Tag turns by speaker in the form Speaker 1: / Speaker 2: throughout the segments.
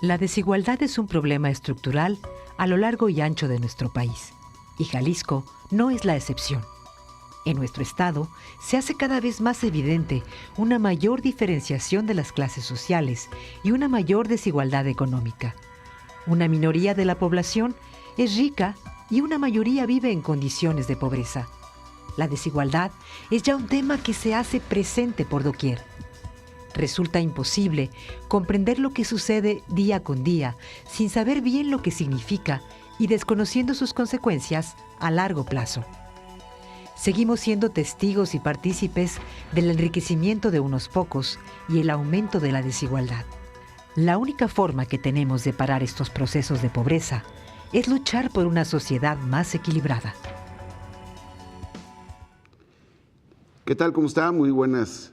Speaker 1: La desigualdad es un problema estructural a lo largo y ancho de nuestro país, y Jalisco no es la excepción. En nuestro estado se hace cada vez más evidente una mayor diferenciación de las clases sociales y una mayor desigualdad económica. Una minoría de la población es rica y una mayoría vive en condiciones de pobreza. La desigualdad es ya un tema que se hace presente por doquier. Resulta imposible comprender lo que sucede día con día sin saber bien lo que significa y desconociendo sus consecuencias a largo plazo. Seguimos siendo testigos y partícipes del enriquecimiento de unos pocos y el aumento de la desigualdad. La única forma que tenemos de parar estos procesos de pobreza es luchar por una sociedad más equilibrada.
Speaker 2: ¿Qué tal? ¿Cómo está? Muy buenos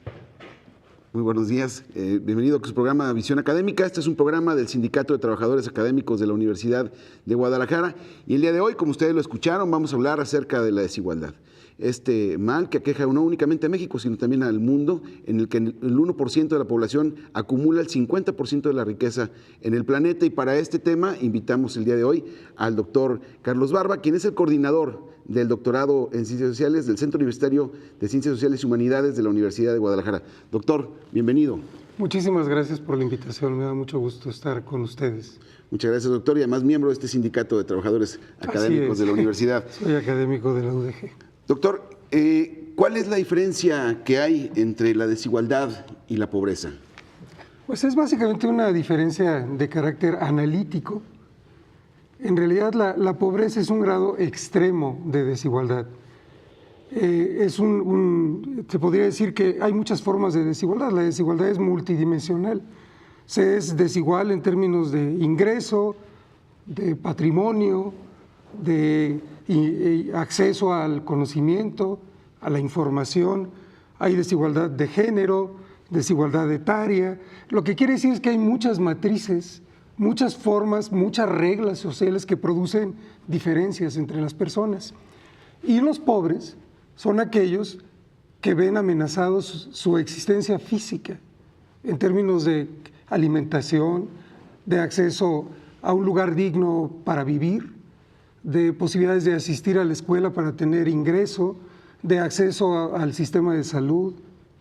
Speaker 2: días. Bienvenido a su programa Visión Académica. Este es un programa del Sindicato de Trabajadores Académicos de la Universidad de Guadalajara. Y el día de hoy, como ustedes lo escucharon, vamos a hablar acerca de la desigualdad. Este mal que aqueja no únicamente a México, sino también al mundo, en el que el 1% de la población acumula el 50% de la riqueza en el planeta. Y para este tema invitamos el día de hoy al doctor Carlos Barba, quien es el coordinador del doctorado en Ciencias Sociales del Centro Universitario de Ciencias Sociales y Humanidades de la Universidad de Guadalajara. Doctor, bienvenido.
Speaker 3: Muchísimas gracias por la invitación, me da mucho gusto estar con ustedes.
Speaker 2: Muchas gracias, doctor, y además miembro de este Sindicato de Trabajadores Académicos de la Universidad.
Speaker 3: Soy académico de la UDG.
Speaker 2: Doctor, ¿cuál es la diferencia que hay entre la desigualdad y la pobreza?
Speaker 3: Pues es básicamente una diferencia de carácter analítico. En realidad la pobreza es un grado extremo de desigualdad. Se podría decir que hay muchas formas de desigualdad. La desigualdad es multidimensional. Se es desigual en términos de ingreso, de patrimonio, de acceso al conocimiento, a la información. Hay desigualdad de género, desigualdad etaria. Lo que quiere decir es que hay muchas matrices, muchas formas, muchas reglas sociales que producen diferencias entre las personas. Y los pobres son aquellos que ven amenazados su existencia física en términos de alimentación, de acceso a un lugar digno para vivir, de posibilidades de asistir a la escuela para tener ingreso, de acceso al sistema de salud,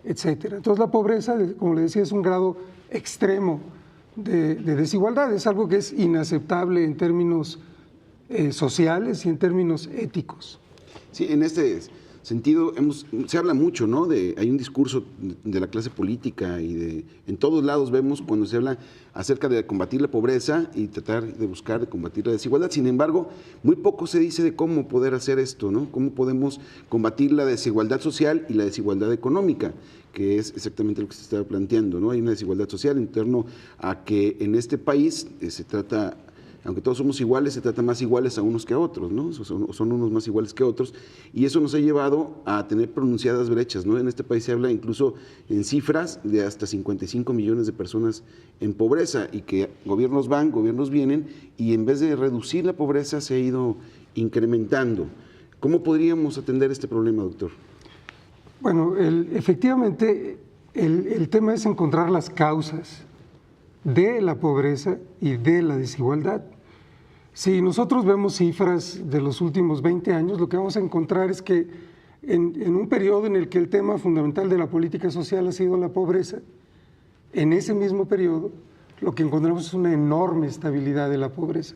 Speaker 3: etc. Entonces la pobreza, como le decía, es un grado extremo de desigualdad, es algo que es inaceptable en términos sociales y en términos éticos.
Speaker 2: Sí, en este sentido se habla mucho, ¿no? Hay un discurso de la clase política y en todos lados vemos cuando se habla acerca de combatir la pobreza y tratar de buscar de combatir la desigualdad. Sin embargo, muy poco se dice de cómo poder hacer esto, ¿no? Cómo podemos combatir la desigualdad social y la desigualdad económica, que es exactamente lo que se estaba planteando, ¿no? Hay una desigualdad social en torno a que en este país se trata, aunque todos somos iguales, se trata más iguales a unos que a otros, ¿no? Son unos más iguales que otros, y eso nos ha llevado a tener pronunciadas brechas, ¿no? En este país se habla incluso en cifras de hasta 55 millones de personas en pobreza, y que gobiernos van, gobiernos vienen, y en vez de reducir la pobreza se ha ido incrementando. ¿Cómo podríamos atender este problema, doctor?
Speaker 3: Bueno, efectivamente el tema es encontrar las causas de la pobreza y de la desigualdad. Si nosotros vemos cifras de los últimos 20 años, lo que vamos a encontrar es que en un periodo en el que el tema fundamental de la política social ha sido la pobreza, en ese mismo periodo lo que encontramos es una enorme estabilidad de la pobreza,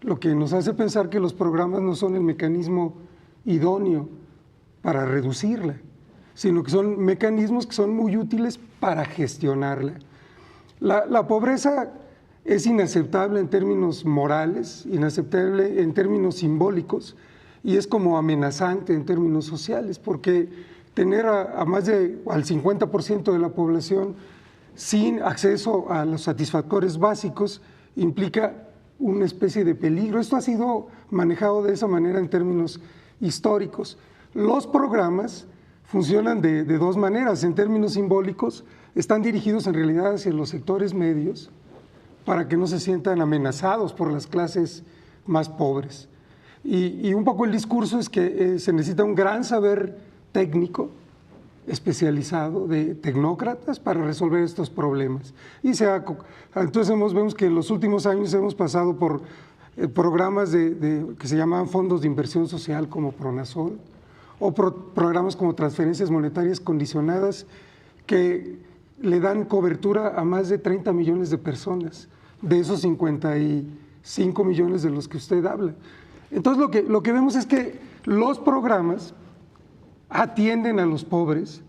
Speaker 3: lo que nos hace pensar que los programas no son el mecanismo idóneo para reducirla, sino que son mecanismos que son muy útiles para gestionarla. La pobreza es inaceptable en términos morales, inaceptable en términos simbólicos y es como amenazante en términos sociales, porque tener a más al 50% de la población sin acceso a los satisfactores básicos implica una especie de peligro. Esto ha sido manejado de esa manera en términos históricos. Los programas funcionan de dos maneras. En términos simbólicos, están dirigidos en realidad hacia los sectores medios para que no se sientan amenazados por las clases más pobres. Y un poco el discurso es que se necesita un gran saber técnico especializado de tecnócratas para resolver estos problemas. Entonces vemos que en los últimos años hemos pasado por programas que se llamaban fondos de inversión social como Pronasol, o programas como transferencias monetarias condicionadas que le dan cobertura a más de 30 millones de personas, de esos 55 millones de los que usted habla. Entonces lo que vemos es que los programas atienden a los pobres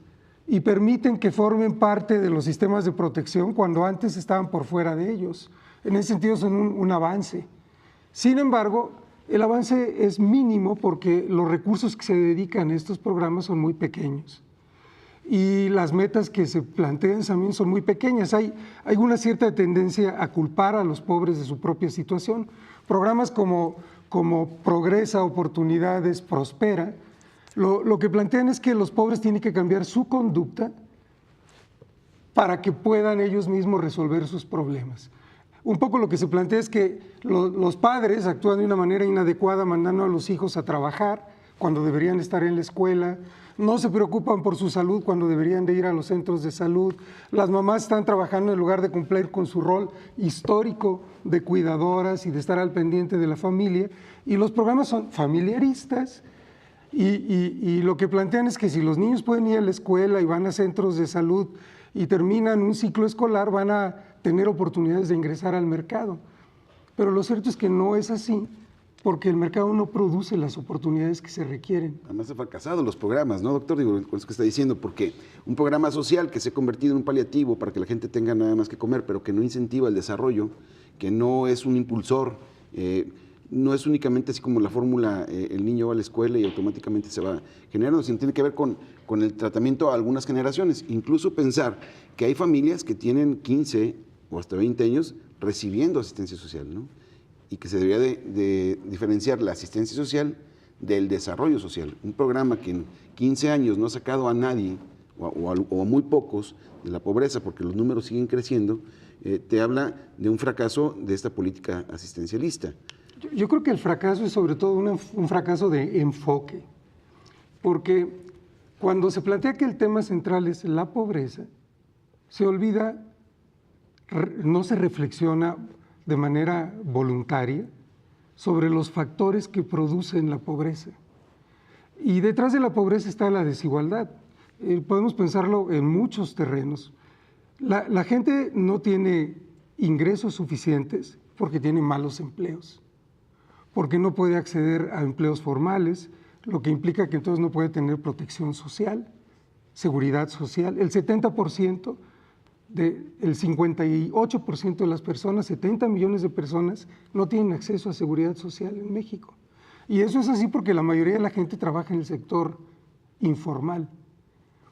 Speaker 3: y permiten que formen parte de los sistemas de protección cuando antes estaban por fuera de ellos. En ese sentido son un avance. Sin embargo, el avance es mínimo porque los recursos que se dedican a estos programas son muy pequeños y las metas que se plantean también son muy pequeñas. Hay una cierta tendencia a culpar a los pobres de su propia situación. Programas como Progresa, Oportunidades, Prospera, lo que plantean es que los pobres tienen que cambiar su conducta para que puedan ellos mismos resolver sus problemas. Un poco lo que se plantea es que los padres actúan de una manera inadecuada mandando a los hijos a trabajar cuando deberían estar en la escuela, no se preocupan por su salud cuando deberían de ir a los centros de salud, las mamás están trabajando en lugar de cumplir con su rol histórico de cuidadoras y de estar al pendiente de la familia, y los programas son familiaristas y lo que plantean es que si los niños pueden ir a la escuela y van a centros de salud y terminan un ciclo escolar, van a tener oportunidades de ingresar al mercado. Pero lo cierto es que no es así, porque el mercado no produce las oportunidades que se requieren.
Speaker 2: Además han fracasado los programas, ¿no, doctor? Digo, con eso que está diciendo, porque un programa social que se ha convertido en un paliativo para que la gente tenga nada más que comer, pero que no incentiva el desarrollo, que no es un impulsor, no es únicamente así como la fórmula, el niño va a la escuela y automáticamente se va generando, sino tiene que ver con el tratamiento a algunas generaciones. Incluso pensar que hay familias que tienen 15 o hasta 20 años recibiendo asistencia social, ¿no? Y que se debería de diferenciar la asistencia social del desarrollo social. Un programa que en 15 años no ha sacado a nadie o a muy pocos de la pobreza, porque los números siguen creciendo, te habla de un fracaso de esta política asistencialista.
Speaker 3: Yo creo que el fracaso es sobre todo un fracaso de enfoque, porque cuando se plantea que el tema central es la pobreza, se olvida, no se reflexiona de manera voluntaria sobre los factores que producen la pobreza. Y detrás de la pobreza está la desigualdad. Podemos pensarlo en muchos terrenos. La gente no tiene ingresos suficientes porque tiene malos empleos, porque no puede acceder a empleos formales, lo que implica que entonces no puede tener protección social, seguridad social. El 58% de las personas, 70 millones de personas, no tienen acceso a seguridad social en México. Y eso es así porque la mayoría de la gente trabaja en el sector informal.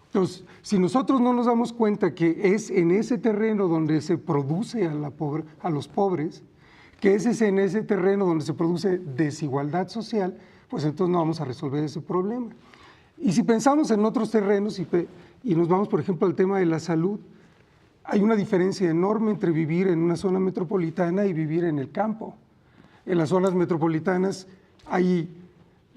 Speaker 3: Entonces, si nosotros no nos damos cuenta que es en ese terreno donde se produce a los pobres, que es en ese terreno donde se produce desigualdad social, pues entonces no vamos a resolver ese problema. Y si pensamos en otros terrenos y nos vamos, por ejemplo, al tema de la salud, hay una diferencia enorme entre vivir en una zona metropolitana y vivir en el campo. En las zonas metropolitanas hay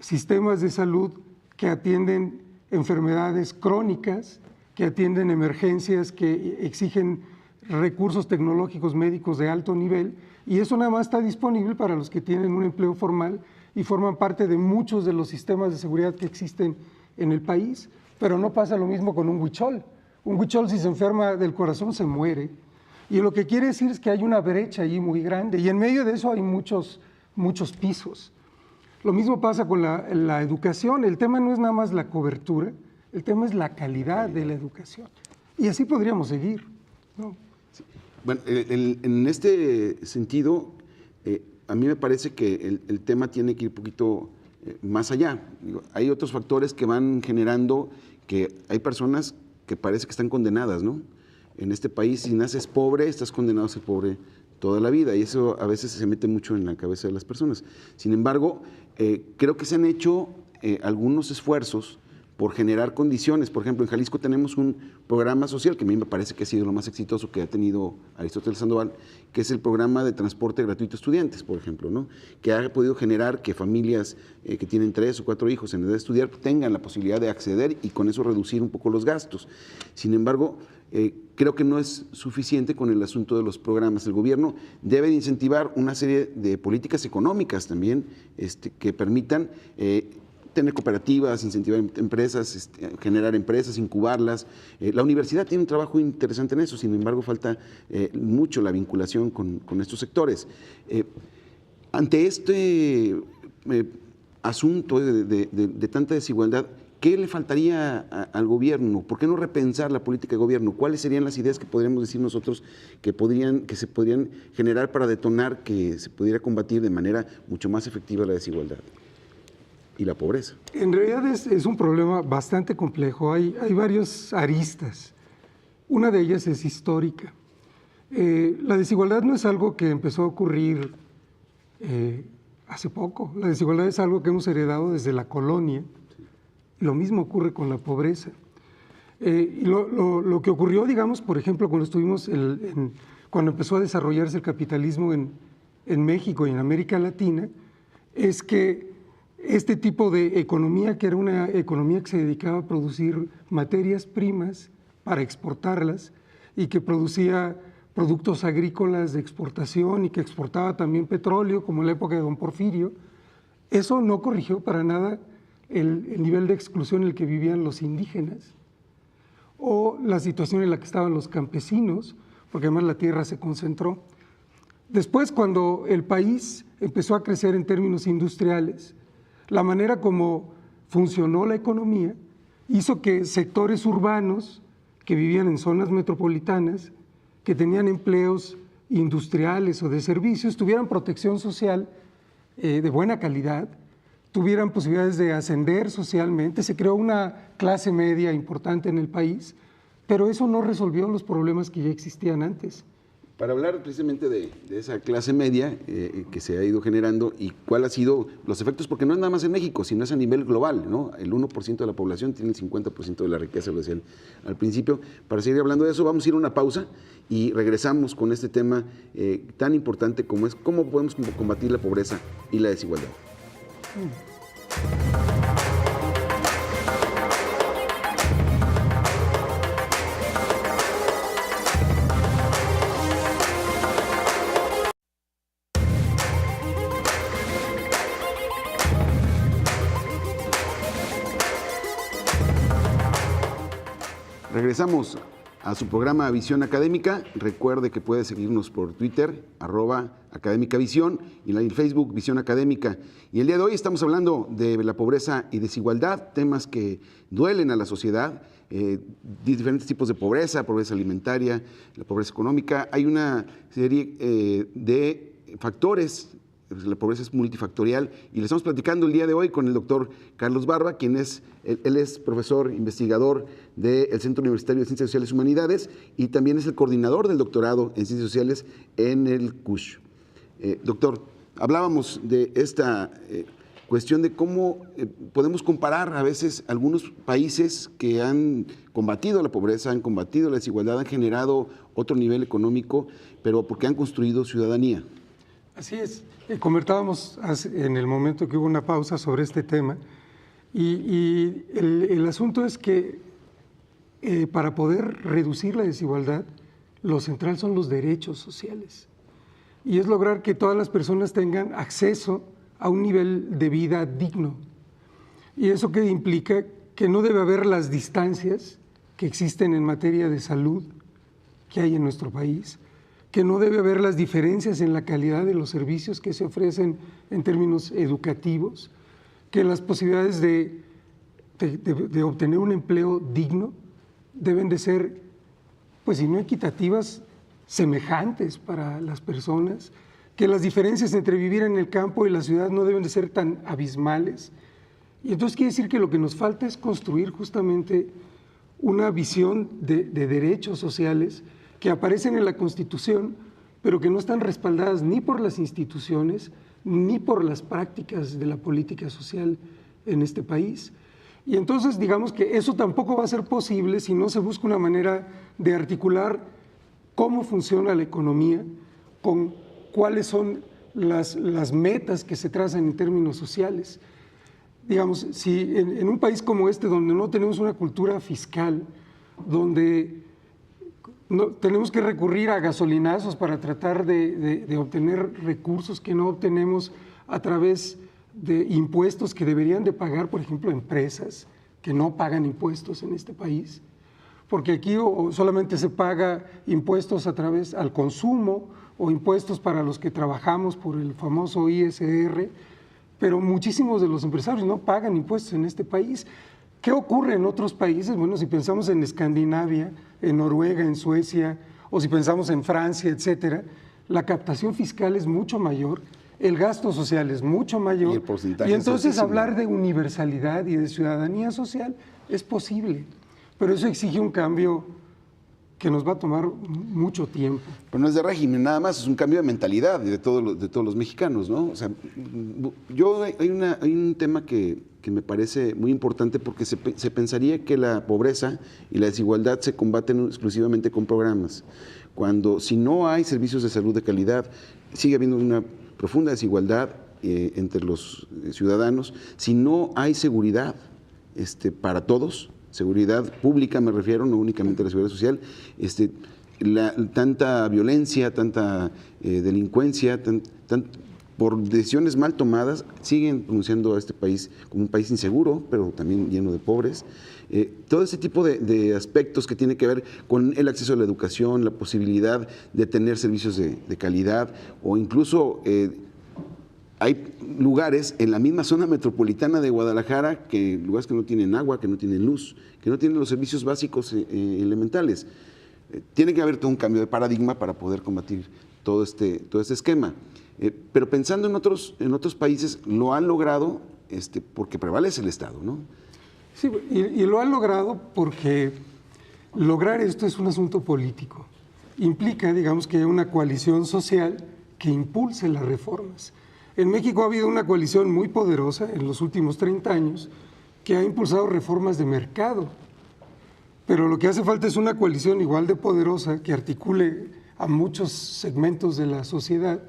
Speaker 3: sistemas de salud que atienden enfermedades crónicas, que atienden emergencias, que exigen recursos tecnológicos médicos de alto nivel, y eso nada más está disponible para los que tienen un empleo formal y forman parte de muchos de los sistemas de seguridad que existen en el país, pero no pasa lo mismo con un huichol. Un huichol, si se enferma del corazón, se muere. Y lo que quiere decir es que hay una brecha allí muy grande, y en medio de eso hay muchos pisos. Lo mismo pasa con la educación. El tema no es nada más la cobertura, el tema es la calidad de la educación. Y así podríamos seguir, ¿no?
Speaker 2: Sí. Bueno, en este sentido, a mí me parece que el tema tiene que ir un poquito más allá. Hay otros factores que van generando que hay personas que parece que están condenadas, ¿no? En este país, si naces pobre, estás condenado a ser pobre toda la vida, y eso a veces se mete mucho en la cabeza de las personas. Sin embargo, creo que se han hecho algunos esfuerzos por generar condiciones. Por ejemplo, en Jalisco tenemos un programa social que a mí me parece que ha sido lo más exitoso que ha tenido Aristóteles Sandoval, que es el programa de transporte gratuito a estudiantes, por ejemplo, ¿no? Que ha podido generar que familias que tienen 3 o 4 hijos en edad de estudiar tengan la posibilidad de acceder y con eso reducir un poco los gastos. Sin embargo, creo que no es suficiente con el asunto de los programas. El gobierno debe de incentivar una serie de políticas económicas también que permitan tener cooperativas, incentivar empresas, generar empresas, incubarlas. La universidad tiene un trabajo interesante en eso, sin embargo falta mucho la vinculación con estos sectores. Ante este asunto de tanta desigualdad, ¿qué le faltaría al gobierno? ¿Por qué no repensar la política de gobierno? ¿Cuáles serían las ideas que podríamos decir nosotros que se podrían generar para detonar que se pudiera combatir de manera mucho más efectiva la desigualdad y la pobreza?
Speaker 3: En realidad es un problema bastante complejo. Hay varias aristas. Una de ellas es histórica. La desigualdad no es algo que empezó a ocurrir hace poco. La desigualdad es algo que hemos heredado desde la colonia. Lo mismo ocurre con la pobreza. Y lo que ocurrió, digamos, por ejemplo, cuando empezó a desarrollarse el capitalismo en México y en América Latina, es que este tipo de economía, que era una economía que se dedicaba a producir materias primas para exportarlas y que producía productos agrícolas de exportación y que exportaba también petróleo, como en la época de Don Porfirio, eso no corrigió para nada el nivel de exclusión en el que vivían los indígenas o la situación en la que estaban los campesinos, porque además la tierra se concentró. Después, cuando el país empezó a crecer en términos industriales, la manera como funcionó la economía hizo que sectores urbanos que vivían en zonas metropolitanas, que tenían empleos industriales o de servicios, tuvieran protección social de buena calidad, tuvieran posibilidades de ascender socialmente, se creó una clase media importante en el país, pero eso no resolvió los problemas que ya existían antes.
Speaker 2: Para hablar precisamente de esa clase media que se ha ido generando y cuál ha sido los efectos, porque no es nada más en México, sino es a nivel global, ¿no? El 1% de la población tiene el 50% de la riqueza, lo decían al principio. Para seguir hablando de eso, vamos a ir a una pausa y regresamos con este tema tan importante como es cómo podemos combatir la pobreza y la desigualdad. Regresamos a su programa Visión Académica. Recuerde que puede seguirnos por Twitter, @académicavisión, y en Facebook Visión Académica. Y el día de hoy estamos hablando de la pobreza y desigualdad, temas que duelen a la sociedad, diferentes tipos de pobreza alimentaria, la pobreza económica. Hay una serie de factores. La pobreza es multifactorial y le estamos platicando el día de hoy con el doctor Carlos Barba, quien él es profesor investigador del Centro Universitario de Ciencias Sociales y Humanidades y también es el coordinador del doctorado en Ciencias Sociales en el CUSH. Doctor, hablábamos de esta cuestión de cómo podemos comparar a veces algunos países que han combatido la pobreza, han combatido la desigualdad, han generado otro nivel económico, pero porque han construido ciudadanía.
Speaker 3: Así es. Comentábamos en el momento que hubo una pausa sobre este tema y el asunto es que para poder reducir la desigualdad, lo central son los derechos sociales y es lograr que todas las personas tengan acceso a un nivel de vida digno. Y eso que implica que no debe haber las distancias que existen en materia de salud que hay en nuestro país, que no debe haber las diferencias en la calidad de los servicios que se ofrecen en términos educativos, que las posibilidades de obtener un empleo digno deben de ser, pues si no equitativas, semejantes para las personas, que las diferencias entre vivir en el campo y la ciudad no deben de ser tan abismales. Y entonces quiere decir que lo que nos falta es construir justamente una visión de derechos sociales que aparecen en la Constitución, pero que no están respaldadas ni por las instituciones ni por las prácticas de la política social en este país. Y entonces, digamos que eso tampoco va a ser posible si no se busca una manera de articular cómo funciona la economía con cuáles son las metas que se trazan en términos sociales. Digamos, si en un país como este, donde no tenemos una cultura fiscal, donde tenemos que recurrir a gasolinazos para tratar de obtener recursos que no obtenemos a través de impuestos que deberían de pagar, por ejemplo, empresas que no pagan impuestos en este país, porque aquí o solamente se paga impuestos a través al consumo o impuestos para los que trabajamos por el famoso ISR, pero muchísimos de los empresarios no pagan impuestos en este país. ¿Qué ocurre en otros países? Bueno, si pensamos en Escandinavia, en Noruega, en Suecia, o si pensamos en Francia, etcétera, la captación fiscal es mucho mayor, el gasto social es mucho mayor,
Speaker 2: y el porcentaje
Speaker 3: y entonces
Speaker 2: es altísimo.
Speaker 3: hablar de universalidad y de ciudadanía social es posible, pero eso exige un cambio que nos va a tomar mucho tiempo.
Speaker 2: Pero no es de régimen nada más, es un cambio de mentalidad de todos los mexicanos, ¿no? O sea, hay un tema que me parece muy importante, porque se pensaría que la pobreza y la desigualdad se combaten exclusivamente con programas, cuando si no hay servicios de salud de calidad, sigue habiendo una profunda desigualdad entre los ciudadanos, si no hay seguridad para todos, seguridad pública me refiero, no únicamente a la seguridad social, tanta violencia, tanta delincuencia, por decisiones mal tomadas, siguen pronunciando a este país como un país inseguro, pero también lleno de pobres. Todo ese tipo de aspectos que tiene que ver con el acceso a la educación, la posibilidad de tener servicios de calidad, o incluso hay lugares en la misma zona metropolitana de Guadalajara, lugares que no tienen agua, que no tienen luz, que no tienen los servicios básicos elementales. Tiene que haber todo un cambio de paradigma para poder combatir todo este esquema. Pero pensando en otros países, lo han logrado porque prevalece el Estado, ¿no?
Speaker 3: Sí, y lo han logrado porque lograr esto es un asunto político. Implica, digamos, que hay una coalición social que impulse las reformas. En México ha habido una coalición muy poderosa en los últimos 30 años que ha impulsado reformas de mercado. Pero lo que hace falta es una coalición igual de poderosa que articule a muchos segmentos de la sociedad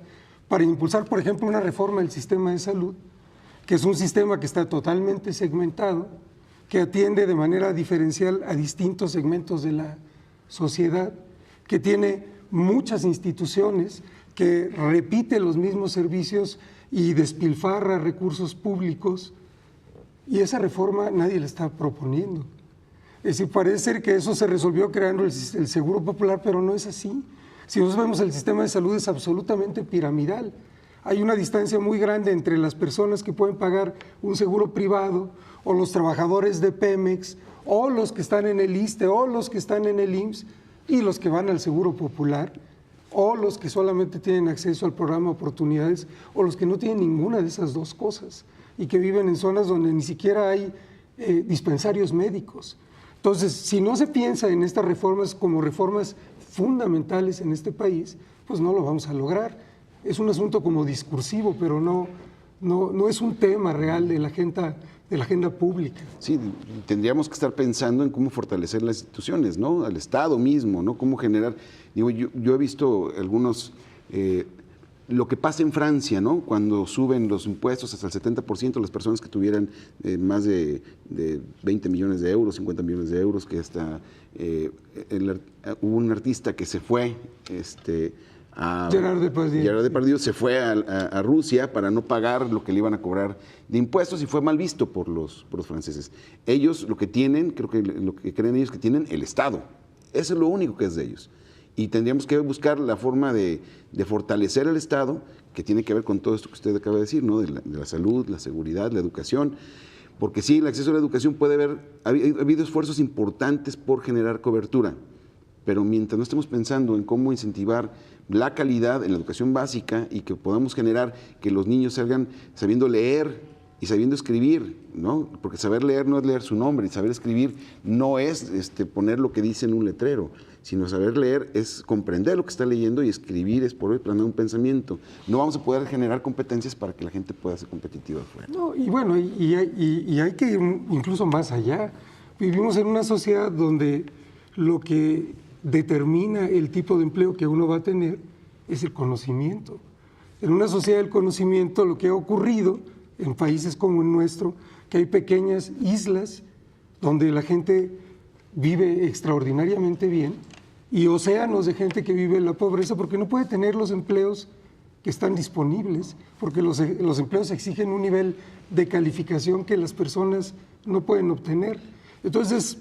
Speaker 3: para impulsar, por ejemplo, una reforma del sistema de salud, que es un sistema que está totalmente segmentado, que atiende de manera diferencial a distintos segmentos de la sociedad, que tiene muchas instituciones, que repite los mismos servicios y despilfarra recursos públicos, y esa reforma nadie la está proponiendo. Es decir, parece ser que eso se resolvió creando el Seguro Popular, pero no es así. Si nosotros vemos, el sistema de salud es absolutamente piramidal. Hay una distancia muy grande entre las personas que pueden pagar un seguro privado, o los trabajadores de Pemex, o los que están en el ISSSTE, o los que están en el IMSS, y los que van al Seguro Popular, o los que solamente tienen acceso al programa Oportunidades, o los que no tienen ninguna de esas dos cosas, y que viven en zonas donde ni siquiera hay dispensarios médicos. Entonces, si no se piensa en estas reformas como reformas fundamentales en este país, pues no lo vamos a lograr. Es un asunto como discursivo, pero no es un tema real de la agenda pública.
Speaker 2: Sí, tendríamos que estar pensando en cómo fortalecer las instituciones, ¿no? Al Estado mismo, ¿no? Cómo generar. Digo, yo he visto algunos. Lo que pasa en Francia, ¿no? Cuando suben los impuestos hasta el 70%, las personas que tuvieran más de 20 millones de euros, 50 millones de euros, que hasta hubo un artista que se fue,
Speaker 3: Gerard Depardieu.
Speaker 2: Gerard Depardieu se fue a Rusia para no pagar lo que le iban a cobrar de impuestos, y fue mal visto por los franceses. Ellos lo que tienen, creo que lo que creen ellos que tienen, el Estado. Eso es lo único que es de ellos. Y tendríamos que buscar la forma de fortalecer al Estado, que tiene que ver con todo esto que usted acaba de decir, ¿no? De la salud, la seguridad, la educación. Porque sí, el acceso a la educación puede haber, ha habido esfuerzos importantes por generar cobertura, pero mientras no estemos pensando en cómo incentivar la calidad en la educación básica y que podamos generar que los niños salgan sabiendo leer y sabiendo escribir, ¿no? Porque saber leer no es leer su nombre, y saber escribir no es poner lo que dice en un letrero, sino saber leer es comprender lo que está leyendo y escribir es por planear un pensamiento. No vamos a poder generar competencias para que la gente pueda ser competitiva afuera.
Speaker 3: No, y bueno, y hay que ir incluso más allá. Vivimos en una sociedad donde lo que determina el tipo de empleo que uno va a tener es el conocimiento. En una sociedad del conocimiento, lo que ha ocurrido en países como el nuestro, que hay pequeñas islas donde la gente vive extraordinariamente bien y océanos de gente que vive en la pobreza porque no puede tener los empleos que están disponibles, porque los empleos exigen un nivel de calificación que las personas no pueden obtener. Entonces,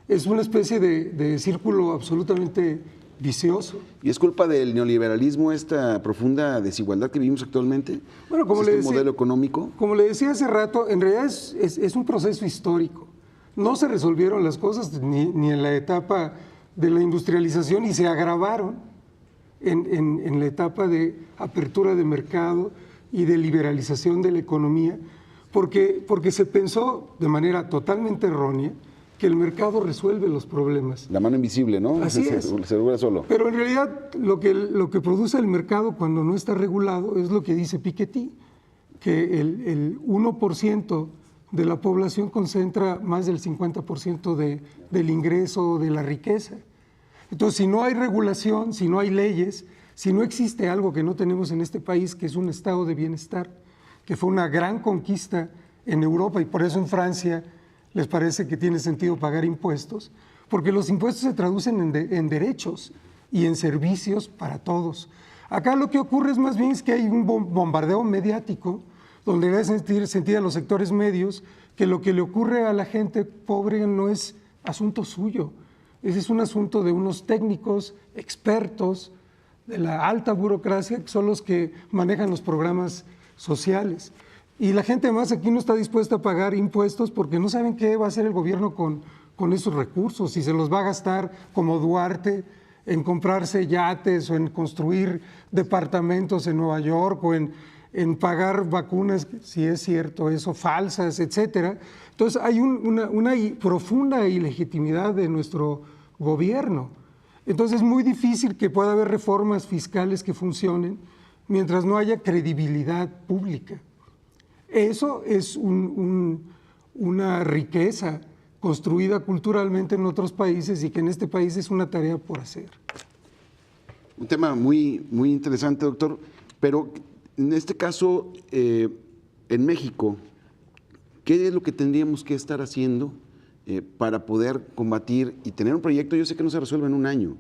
Speaker 3: es una especie de círculo absolutamente vicioso.
Speaker 2: ¿Y es culpa del neoliberalismo esta profunda desigualdad que vivimos actualmente?
Speaker 3: Bueno, como
Speaker 2: ¿Es
Speaker 3: le
Speaker 2: un
Speaker 3: decía,
Speaker 2: modelo económico?
Speaker 3: Como le decía hace rato, en realidad es un proceso histórico. No se resolvieron las cosas ni en la etapa de la industrialización y se agravaron en la etapa de apertura de mercado y de liberalización de la economía, porque se pensó de manera totalmente errónea que el mercado resuelve los problemas.
Speaker 2: La mano invisible, ¿no?
Speaker 3: Así es.
Speaker 2: Se logra solo.
Speaker 3: Pero en realidad lo que produce el mercado cuando no está regulado es lo que dice Piketty, que el 1% de la población concentra más del 50% del ingreso, de la riqueza. Entonces, si no hay regulación, si no hay leyes, si no existe algo que no tenemos en este país, que es un estado de bienestar, que fue una gran conquista en Europa y por eso en Francia les parece que tiene sentido pagar impuestos, porque los impuestos se traducen en derechos y en servicios para todos. Acá lo que ocurre es más bien es que hay un bombardeo mediático donde debe sentir a los sectores medios que lo que le ocurre a la gente pobre no es asunto suyo, ese es un asunto de unos técnicos, expertos, de la alta burocracia, que son los que manejan los programas sociales. Y la gente además aquí no está dispuesta a pagar impuestos porque no saben qué va a hacer el gobierno con esos recursos, si se los va a gastar como Duarte en comprarse yates o en construir departamentos en Nueva York o en pagar vacunas, si es cierto eso, falsas, etcétera. Entonces hay una profunda ilegitimidad de nuestro gobierno. Entonces es muy difícil que pueda haber reformas fiscales que funcionen mientras no haya credibilidad pública. Eso es una riqueza construida culturalmente en otros países y que en este país es una tarea por hacer.
Speaker 2: Un tema muy, muy interesante, doctor, pero en este caso, en México, ¿qué es lo que tendríamos que estar haciendo para poder combatir y tener un proyecto? Yo sé que no se resuelve en un año.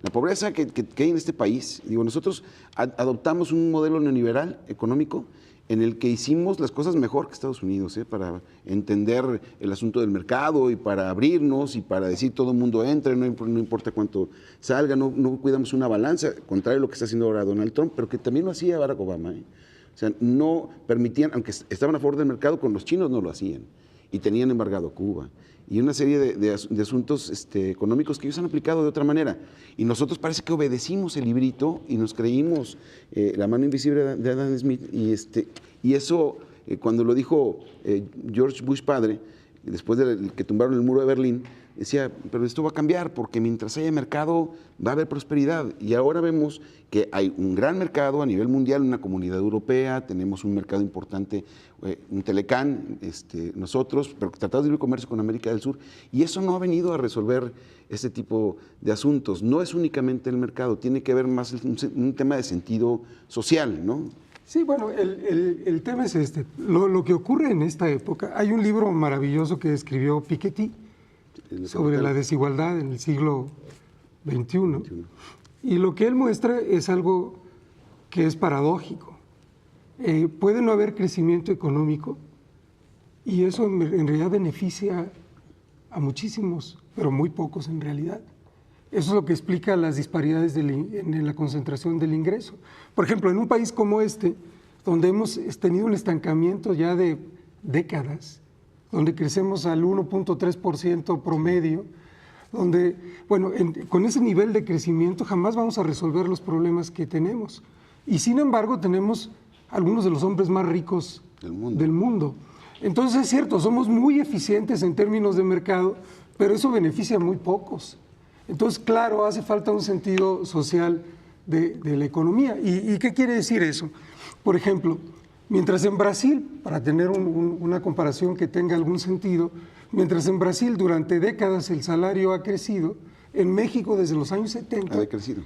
Speaker 2: La pobreza que hay en este país, digo, nosotros adoptamos un modelo neoliberal económico en el que hicimos las cosas mejor que Estados Unidos, para entender el asunto del mercado y para abrirnos y para decir todo el mundo entre, no importa cuánto salga, no cuidamos una balanza, contrario a lo que está haciendo ahora Donald Trump, pero que también lo hacía Barack Obama. O sea, no permitían, aunque estaban a favor del mercado, con los chinos no lo hacían y tenían embargado Cuba. Y una serie de asuntos económicos que ellos han aplicado de otra manera. Y nosotros parece que obedecimos el librito y nos creímos la mano invisible de Adam Smith. Y eso, cuando lo dijo George Bush padre, después de que tumbaron el muro de Berlín, decía, pero esto va a cambiar porque mientras haya mercado va a haber prosperidad. Y ahora vemos que hay un gran mercado a nivel mundial, una comunidad europea, tenemos un mercado importante, un Telecán, nosotros, pero tratados de libre comercio con América del Sur. Y eso no ha venido a resolver este tipo de asuntos. No es únicamente el mercado, tiene que ver más un tema de sentido social, ¿no?
Speaker 3: Sí, bueno, el tema es este. Lo que ocurre en esta época, hay un libro maravilloso que escribió Piketty sobre la desigualdad en el siglo XXI. Y lo que él muestra es algo que es paradójico. Puede no haber crecimiento económico y eso en realidad beneficia a muchísimos, pero muy pocos en realidad. Eso es lo que explica las disparidades en la concentración del ingreso. Por ejemplo, en un país como este, donde hemos tenido un estancamiento ya de décadas, donde crecemos al 1.3% promedio, donde, bueno, con ese nivel de crecimiento jamás vamos a resolver los problemas que tenemos. Y sin embargo tenemos algunos de los hombres más ricos del mundo. Entonces es cierto, somos muy eficientes en términos de mercado, pero eso beneficia a muy pocos. Entonces, claro, hace falta un sentido social de la economía. ¿Y qué quiere decir eso? Por ejemplo, mientras en Brasil, para tener una comparación que tenga algún sentido, mientras en Brasil durante décadas el salario ha crecido, en México desde los años 70
Speaker 2: Ha decrecido.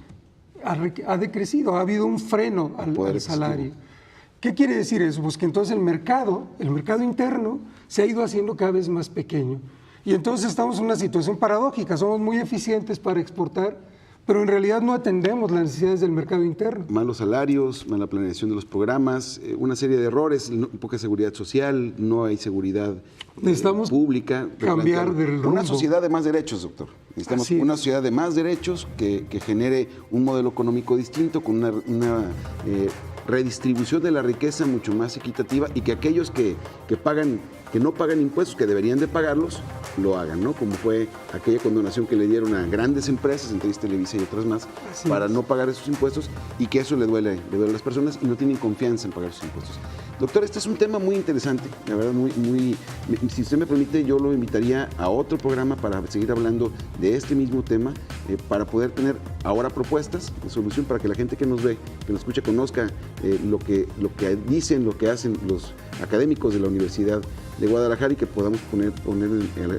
Speaker 3: Ha decrecido, ha habido un freno al salario. ¿Qué quiere decir eso? Pues que entonces el mercado interno se ha ido haciendo cada vez más pequeño. Y entonces estamos en una situación paradójica, somos muy eficientes para exportar, pero en realidad no atendemos las necesidades del mercado interno.
Speaker 2: Malos salarios, mala planeación de los programas, una serie de errores, poca seguridad social, no hay seguridad
Speaker 3: Necesitamos
Speaker 2: pública.
Speaker 3: cambiar del rumbo.
Speaker 2: Una sociedad de más derechos, doctor. Necesitamos una sociedad de más derechos que genere un modelo económico distinto, con una redistribución de la riqueza mucho más equitativa y que aquellos que no pagan impuestos, que deberían de pagarlos, lo hagan, ¿no? Como fue aquella condonación que le dieron a grandes empresas, entre ellas Televisa y otras más, para no pagar esos impuestos y que eso le duele a las personas y no tienen confianza en pagar esos impuestos. Doctor, este es un tema muy interesante, la verdad, si usted me permite, yo lo invitaría a otro programa para seguir hablando de este mismo tema, para poder tener ahora propuestas de solución para que la gente que nos ve, que nos escucha, conozca lo que dicen, lo que hacen los académicos de la Universidad de Guadalajara y que podamos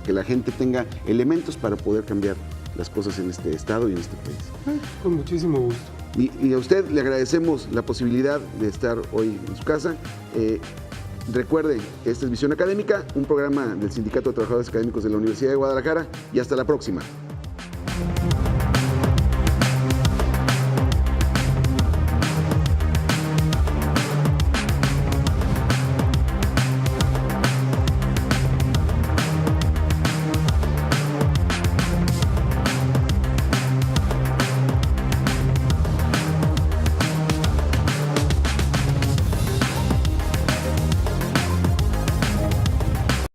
Speaker 2: que la gente tenga elementos para poder cambiar las cosas en este estado y en este país.
Speaker 3: Con muchísimo gusto.
Speaker 2: Y a usted le agradecemos la posibilidad de estar hoy en su casa. Recuerde, esta es Visión Académica, un programa del Sindicato de Trabajadores Académicos de la Universidad de Guadalajara, y hasta la próxima.